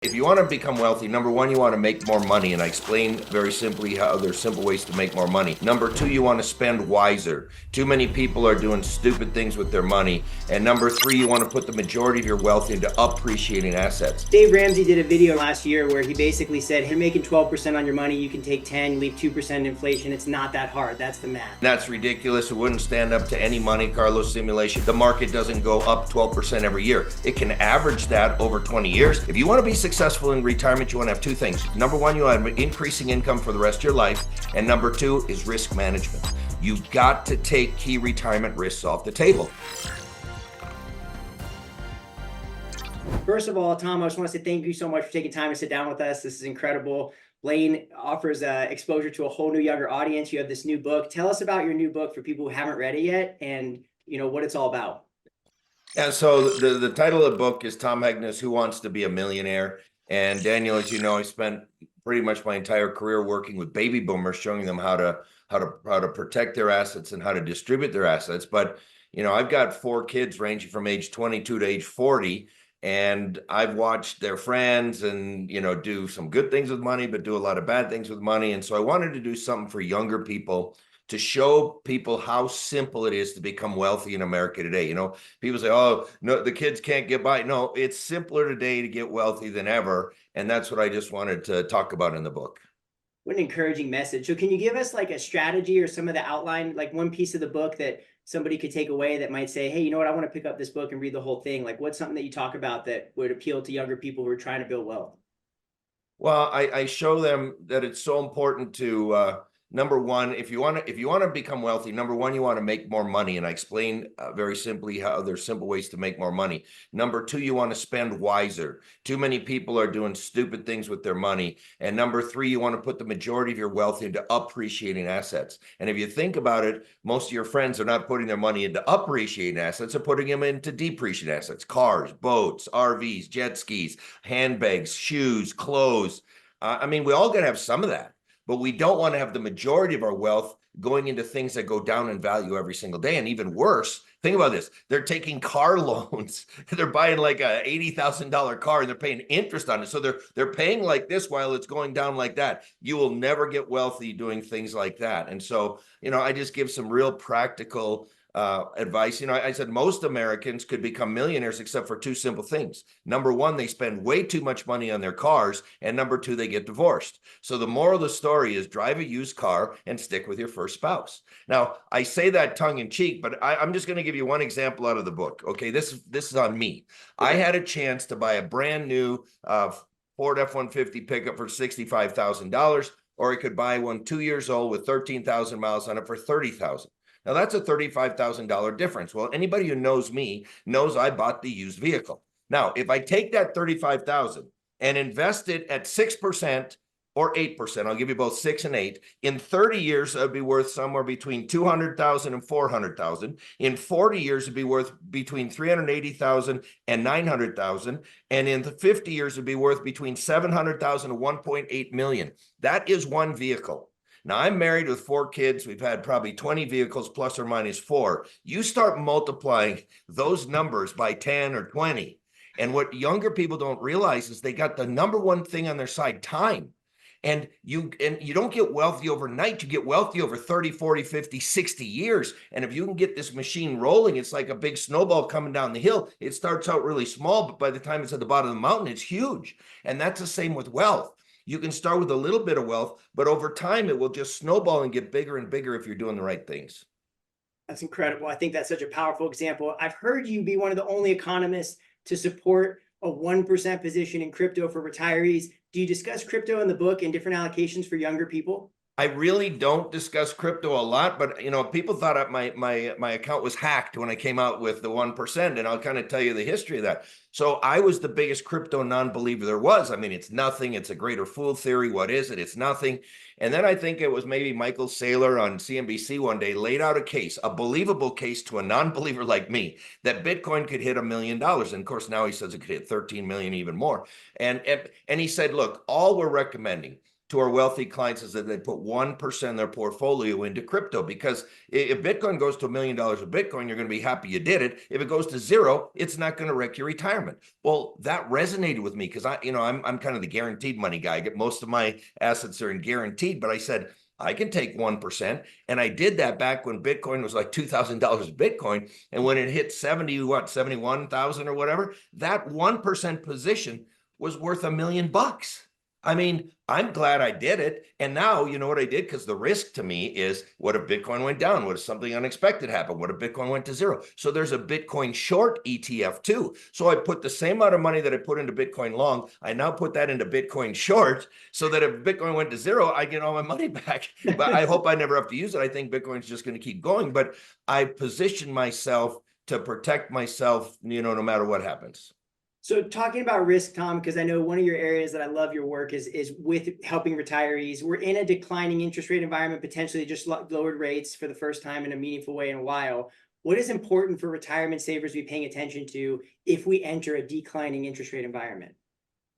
If you want to become wealthy, number one, you want to make more money. And I explain very simply how there's simple ways to make more money. Number two, you want to spend wiser. Too many people are doing stupid things with their money. And number three, you want to put the majority of your wealth into appreciating assets. Dave Ramsey did a video last year where he basically said, hey, making 12% on your money, you can take 10, leave 2% inflation. It's not that hard. That's the math. That's ridiculous. It wouldn't stand up to any Monte Carlo simulation. The market doesn't go up 12% every year. It can average that over 20 years. If you want to be successful in retirement, you want to have two things. Number one, you want increasing income for the rest of your life. And number two is risk management. You've got to take key retirement risks off the table. First of all, Tom, I just want to say thank you so much for taking time to sit down with us. This is incredible. Blaine offers exposure to a whole new younger audience. You have this new book. Tell us about your new book for people who haven't read it yet and what it's all about. Yeah, so the title of the book is Tom Hegna's Who Wants to Be a Millionaire? And Daniel, as you know, I spent pretty much my entire career working with baby boomers, showing them how to protect their assets and how to distribute their assets. But I've got 4 kids ranging from age 22 to age 40, and I've watched their friends and do some good things with money, but do a lot of bad things with money. And so I wanted to do something for younger people to show people how simple it is to become wealthy in America today. People say, oh, no, the kids can't get by. No, it's simpler today to get wealthy than ever. And that's what I just wanted to talk about in the book. What an encouraging message. So can you give us like a strategy or some of the outline, like one piece of the book that somebody could take away that might say, hey, you know what, I want to pick up this book and read the whole thing. Like what's something that you talk about that would appeal to younger people who are trying to build wealth? Well, I show them that it's so important to, number one, if you want to become wealthy, number one, you want to make more money. And I explain very simply how there's simple ways to make more money. Number two, you want to spend wiser. Too many people are doing stupid things with their money. And number three, you want to put the majority of your wealth into appreciating assets. And if you think about it, most of your friends are not putting their money into appreciating assets, they're putting them into depreciating assets: cars, boats, RVs, jet skis, handbags, shoes, clothes. We all got to have some of that. But we don't want to have the majority of our wealth going into things that go down in value every single day. And even worse, think about this. They're taking car loans. They're buying like a $80,000 car and they're paying interest on it. So they're paying like this while it's going down like that. You will never get wealthy doing things like that. And so, I just give some real practical advice. I said most Americans could become millionaires except for 2 simple things. Number one, they spend way too much money on their cars. And number 2, they get divorced. So the moral of the story is drive a used car and stick with your first spouse. Now, I say that tongue in cheek, but I'm just going to give you one example out of the book. Okay, this is on me. I had a chance to buy a brand new Ford F-150 pickup for $65,000, or I could buy one 2 years old with 13,000 miles on it for $30,000. Now, that's a $35,000 difference. Well, anybody who knows me knows I bought the used vehicle. Now, if I take that $35,000 and invest it at 6% or 8%, I'll give you both 6 and 8. In 30 years, it would be worth somewhere between $200,000 and $400,000. In 40 years, it'd be worth between $380,000 and $900,000. And in the 50 years, it'd be worth between $700,000 and $1.8 million. That is one vehicle. Now, I'm married with 4 kids. We've had probably 20 vehicles plus or minus 4. You start multiplying those numbers by 10 or 20. And what younger people don't realize is they got the number one thing on their side: time. And you don't get wealthy overnight. You get wealthy over 30, 40, 50, 60 years. And if you can get this machine rolling, it's like a big snowball coming down the hill. It starts out really small, but by the time it's at the bottom of the mountain, it's huge. And that's the same with wealth. You can start with a little bit of wealth, but over time, it will just snowball and get bigger and bigger if you're doing the right things. That's incredible. I think that's such a powerful example. I've heard you be one of the only economists to support a 1% position in crypto for retirees. Do you discuss crypto in the book and different allocations for younger people? I really don't discuss crypto a lot, but people thought my account was hacked when I came out with the 1%, and I'll kind of tell you the history of that. So I was the biggest crypto non-believer there was. It's nothing. It's a greater fool theory. What is it? It's nothing. And then I think it was maybe Michael Saylor on CNBC one day laid out a case, a believable case to a non-believer like me, that Bitcoin could hit $1 million. And of course, now he says it could hit 13 million, even more. And he said, look, all we're recommending to our wealthy clients is that they put 1% of their portfolio into crypto, because if Bitcoin goes to $1 million of Bitcoin, you're going to be happy you did it. If it goes to zero, it's not going to wreck your retirement. Well, that resonated with me because I'm kind of the guaranteed money guy. I get most of my assets are in guaranteed, but I said, I can take 1%. And I did that back when Bitcoin was like $2,000 a Bitcoin. And when it hit 71,000 or whatever, that 1% position was worth $1 million. I mean, I'm glad I did it. And now, you know what I did? Because the risk to me is, what if Bitcoin went down? What if something unexpected happened? What if Bitcoin went to zero? So there's a Bitcoin short ETF too. So I put the same amount of money that I put into Bitcoin long, I now put that into Bitcoin short, so that if Bitcoin went to zero, I get all my money back. But I hope I never have to use it. I think Bitcoin's just going to keep going. But I position myself to protect myself, no matter what happens. So talking about risk, Tom, because I know one of your areas that I love your work is with helping retirees. We're in a declining interest rate environment, potentially just lowered rates for the first time in a meaningful way in a while. What is important for retirement savers to be paying attention to if we enter a declining interest rate environment?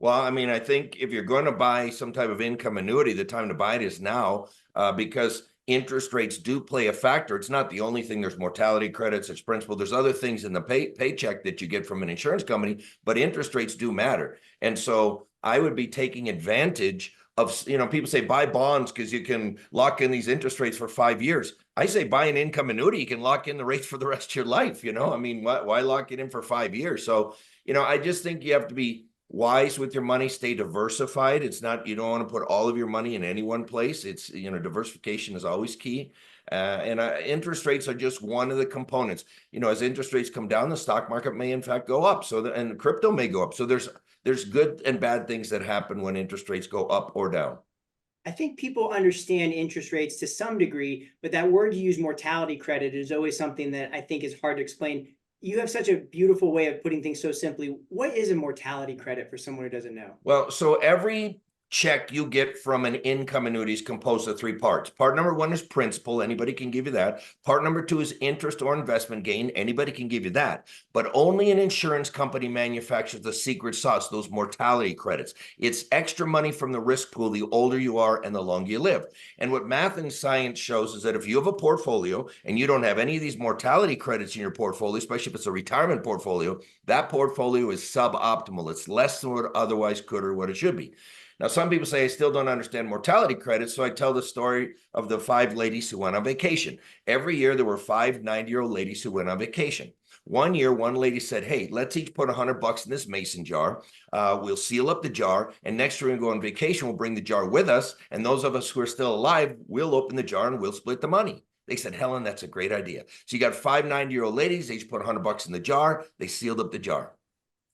Well, I mean, I think if you're going to buy some type of income annuity, the time to buy it is now, because interest rates do play a factor. It's not the only thing. There's mortality credits, there's principal, there's other things in the paycheck that you get from an insurance company, but interest rates do matter. And so I would be taking advantage of, people say buy bonds because you can lock in these interest rates for 5 years. I say buy an income annuity, you can lock in the rates for the rest of your life. I mean, why lock it in for 5 years? So, I just think you have to be wise with your money, stay diversified. It's not, you don't want to put all of your money in any one place. It's, diversification is always key. And interest rates are just one of the components. As interest rates come down, the stock market may in fact go up. And crypto may go up. So there's good and bad things that happen when interest rates go up or down. I think people understand interest rates to some degree, but that word you use, mortality credit, is always something that I think is hard to explain. You have such a beautiful way of putting things so simply. What is a mortality credit for someone who doesn't know? Well, so every check you get from an income annuity is composed of 3 parts. Part number 1 is principal. Anybody can give you that. Part number 2 is interest or investment gain. Anybody can give you that. But only an insurance company manufactures the secret sauce, those mortality credits. It's extra money from the risk pool the older you are and the longer you live. And what math and science shows is that if you have a portfolio and you don't have any of these mortality credits in your portfolio, especially if it's a retirement portfolio, that portfolio is suboptimal. It's less than what it otherwise could or what it should be. Now, some people say I still don't understand mortality credits, so I tell the story of the 5 ladies who went on vacation. Every year, there were 5 90-year-old ladies who went on vacation. One year, one lady said, hey, let's each put $100 in this mason jar. We'll seal up the jar, and next year we're going to go on vacation. We'll bring the jar with us, and those of us who are still alive, we'll open the jar and we'll split the money. They said, Helen, that's a great idea. So you got 5 90-year-old ladies. They each put $100 in the jar. They sealed up the jar.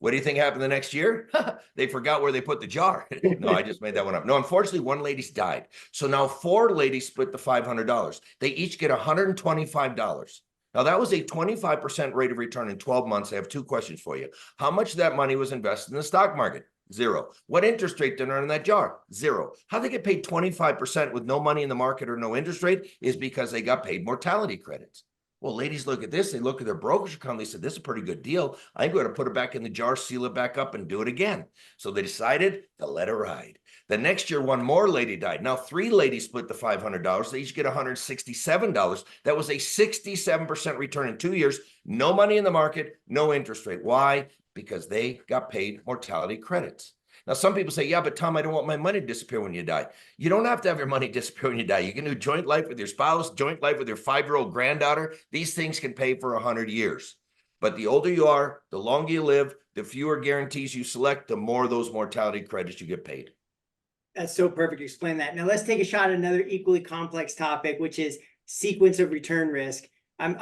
What do you think happened the next year? They forgot where they put the jar. No, I just made that one up. No, unfortunately, one lady's died. So now 4 ladies split the $500. They each get $125. Now, that was a 25% rate of return in 12 months. I have 2 questions for you. How much of that money was invested in the stock market? 0. What interest rate did they earn in that jar? 0. How they get paid 25% with no money in the market or no interest rate is because they got paid mortality credits. Well, ladies look at this. They look at their brokerage account. They said, this is a pretty good deal. I'm going to put it back in the jar, seal it back up, and do it again. So they decided to let it ride. The next year, one more lady died. Now, 3 ladies split the $500. They each get $167. That was a 67% return in 2 years. No money in the market, no interest rate. Why? Because they got paid mortality credits. Now, some people say, yeah, but Tom, I don't want my money to disappear when you die. You don't have to have your money disappear when you die. You can do joint life with your spouse, joint life with your 5-year-old granddaughter. These things can pay for 100 years. But the older you are, the longer you live, the fewer guarantees you select, the more of those mortality credits you get paid. That's so perfect to explain that. Now let's take a shot at another equally complex topic, which is sequence of return risk.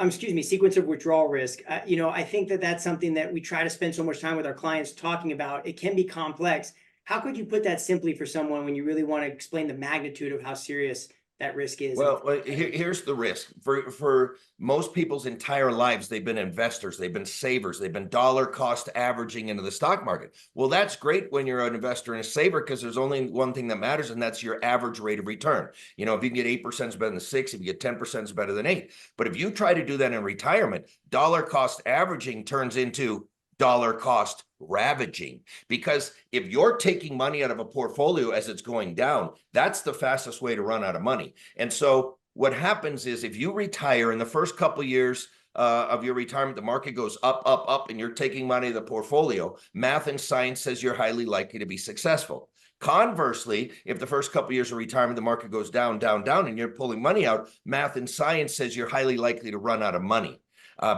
Sequence of withdrawal risk. I think that that's something that we try to spend so much time with our clients talking about. It can be complex. How could you put that simply for someone when you really want to explain the magnitude of how serious that risk is? Well, here's the risk. For most people's entire lives, they've been investors, they've been savers, they've been dollar cost averaging into the stock market. Well, that's great when you're an investor and a saver, because there's only one thing that matters, and that's your average rate of return. If you can get 8%, it's better than 6. If you get 10%, it's better than 8. But if you try to do that in retirement, dollar cost averaging turns into dollar cost ravaging. Because if you're taking money out of a portfolio as it's going down, that's the fastest way to run out of money. And so what happens is if you retire in the first couple of years of your retirement, the market goes up, up, up, and you're taking money of the portfolio, math and science says you're highly likely to be successful. Conversely, if the first couple of years of retirement, the market goes down, down, down, and you're pulling money out, math and science says you're highly likely to run out of money.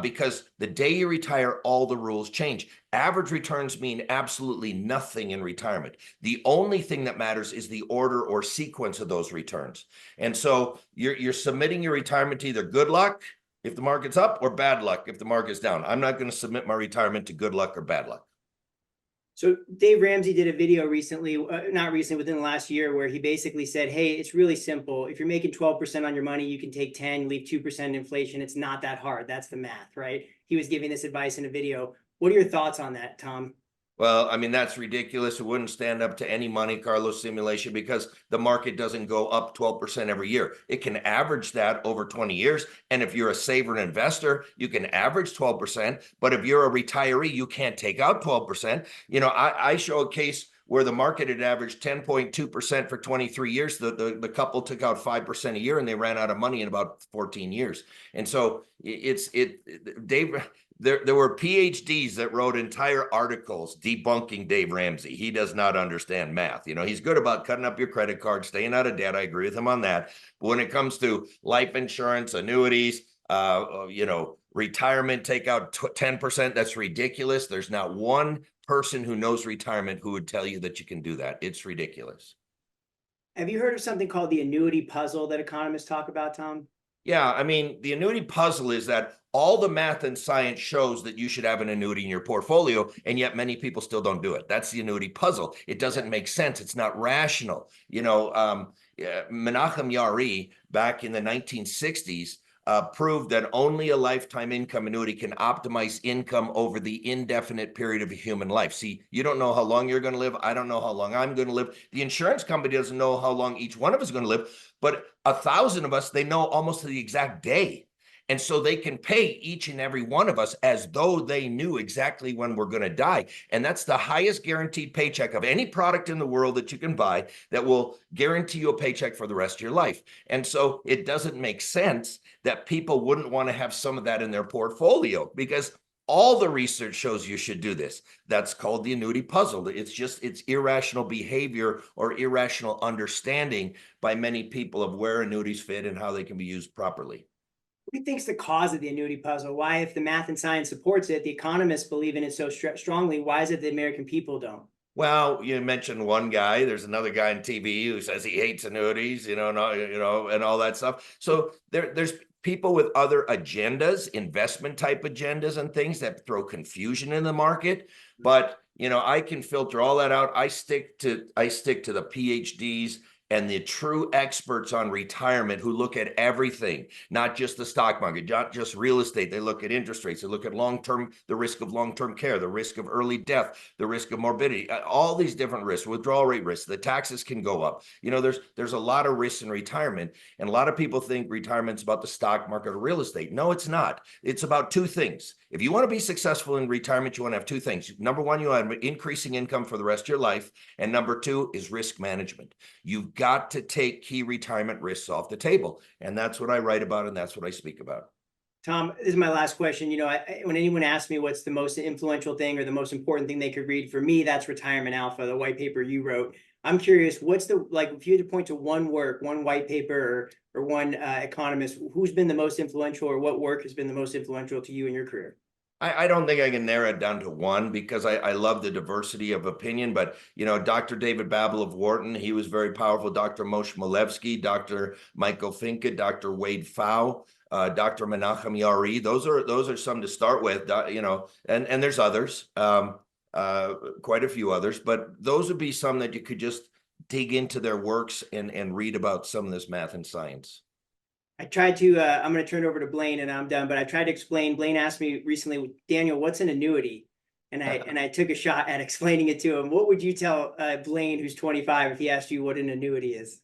Because the day you retire, all the rules change. Average returns mean absolutely nothing in retirement. The only thing that matters is the order or sequence of those returns. And so you're submitting your retirement to either good luck if the market's up or bad luck if the market's down. I'm not going to submit my retirement to good luck or bad luck. So Dave Ramsey did a video recently, not recently, within the last year, where he basically said, hey, it's really simple. If you're making 12% on your money, you can take 10, leave 2% inflation. It's not that hard. That's the math, right? He was giving this advice in a video. What are your thoughts on that, Tom? Well, I mean, that's ridiculous. It wouldn't stand up to any Monte Carlo simulation because the market doesn't go up 12% every year. It can average that over 20 years. And if you're a saver and investor, you can average 12%. But if you're a retiree, you can't take out 12%. You know, I show a case where the market had averaged 10.2% for 23 years. The couple took out 5% a year and they ran out of money in about 14 years. And so there were PhDs that wrote entire articles debunking Dave Ramsey. He does not understand math. You know, he's good about cutting up your credit card, staying out of debt. I agree with him on that. But when it comes to life insurance, annuities, you know, retirement, take out 10%, that's ridiculous. There's not one person who knows retirement who would tell you that you can do that. It's ridiculous. Have you heard of something called the annuity puzzle that economists talk about, Tom? Yeah, I mean, the annuity puzzle is that all the math and science shows that you should have an annuity in your portfolio, and yet many people still don't do it. That's the annuity puzzle. It doesn't make sense. It's not rational. You know, Menachem Yari back in the 1960s proved that only a lifetime income annuity can optimize income over the indefinite period of a human life. See, you don't know how long you're going to live. I don't know how long I'm going to live. The insurance company doesn't know how long each one of us is going to live, but 1,000 of us, they know almost the exact day. And so they can pay each and every one of us as though they knew exactly when we're going to die. And that's the highest guaranteed paycheck of any product in the world that you can buy that will guarantee you a paycheck for the rest of your life. And so it doesn't make sense that people wouldn't want to have some of that in their portfolio because all the research shows you should do this. That's called the annuity puzzle. It's irrational behavior or irrational understanding by many people of where annuities fit and how they can be used properly. What do you think is the cause of the annuity puzzle? Why, if the math and science supports it, the economists believe in it so strongly, why is it the American people don't? Well, you mentioned one guy. There's another guy on TV who says he hates annuities, and all that stuff. So there's people with other agendas, investment type agendas and things that throw confusion in the market. But, I can filter all that out. I stick to the PhDs and the true experts on retirement who look at everything, not just the stock market, not just real estate. They look at interest rates. They look at the risk of long-term care, the risk of early death, the risk of morbidity, all these different risks, withdrawal rate risks. The taxes can go up. There's a lot of risks in retirement. And a lot of people think retirement's about the stock market or real estate. No, it's not. It's about two things. If you want to be successful in retirement, you want to have two things. Number one, you want increasing income for the rest of your life. And number two is risk management. You've got to take key retirement risks off the table. And that's what I write about, and that's what I speak about. Tom, this is my last question. When anyone asks me what's the most influential thing or the most important thing they could read, for me, that's Retirement Alpha, the white paper you wrote. I'm curious, if you had to point to one work, one white paper or one economist, who's been the most influential, or what work has been the most influential to you in your career? I don't think I can narrow it down to one because I love the diversity of opinion. But, Dr. David Babel of Wharton, he was very powerful. Dr. Moshe Milevsky, Dr. Michael Finke, Dr. Wade Pfau, Dr. Menachem Yari. Those are some to start with, and there's others, quite a few others. But those would be some that you could just dig into their works and read about some of this math and science. I tried to, I'm going to turn it over to Blaine and I'm done, but I tried to explain. Blaine asked me recently, Daniel, what's an annuity? And I took a shot at explaining it to him. What would you tell Blaine, who's 25, if he asked you what an annuity is?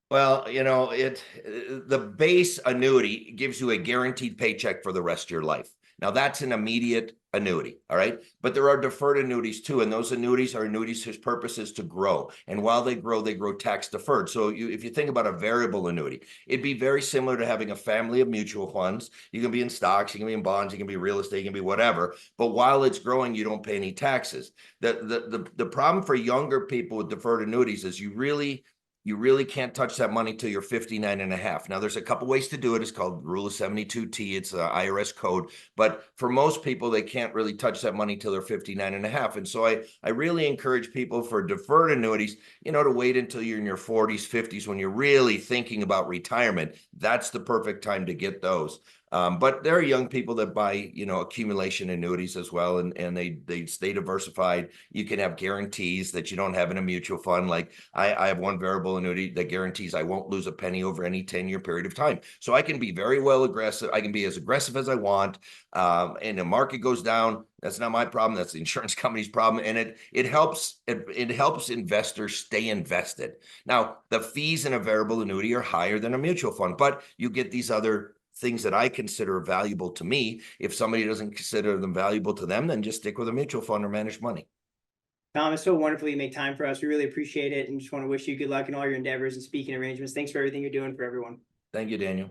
Well, the base annuity gives you a guaranteed paycheck for the rest of your life. Now, that's an immediate annuity. All right. But there are deferred annuities too. And those annuities are annuities whose purpose is to grow. And while they grow tax deferred. So if you think about a variable annuity, it'd be very similar to having a family of mutual funds. You can be in stocks, you can be in bonds, you can be real estate, you can be whatever. But while it's growing, you don't pay any taxes. The problem for younger people with deferred annuities is you really can't touch that money till you're 59 and a half. Now, there's a couple ways to do it. It's called Rule of 72T. It's an IRS code. But for most people, they can't really touch that money till they're 59 and a half. And so I really encourage people for deferred annuities, to wait until you're in your 40s, 50s, when you're really thinking about retirement. That's the perfect time to get those. But there are young people that buy, accumulation annuities as well, and they stay diversified. You can have guarantees that you don't have in a mutual fund. Like I have one variable annuity that guarantees I won't lose a penny over any 10-year period of time. So I can be very well aggressive. I can be as aggressive as I want. And the market goes down. That's not my problem. That's the insurance company's problem. And it helps investors stay invested. Now, the fees in a variable annuity are higher than a mutual fund, but you get these other things that I consider valuable to me. If somebody doesn't consider them valuable to them, then just stick with a mutual fund or manage money. Tom, it's so wonderful you make time for us. We really appreciate it, and just want to wish you good luck in all your endeavors and speaking arrangements. Thanks for everything you're doing for everyone. Thank you, Daniel.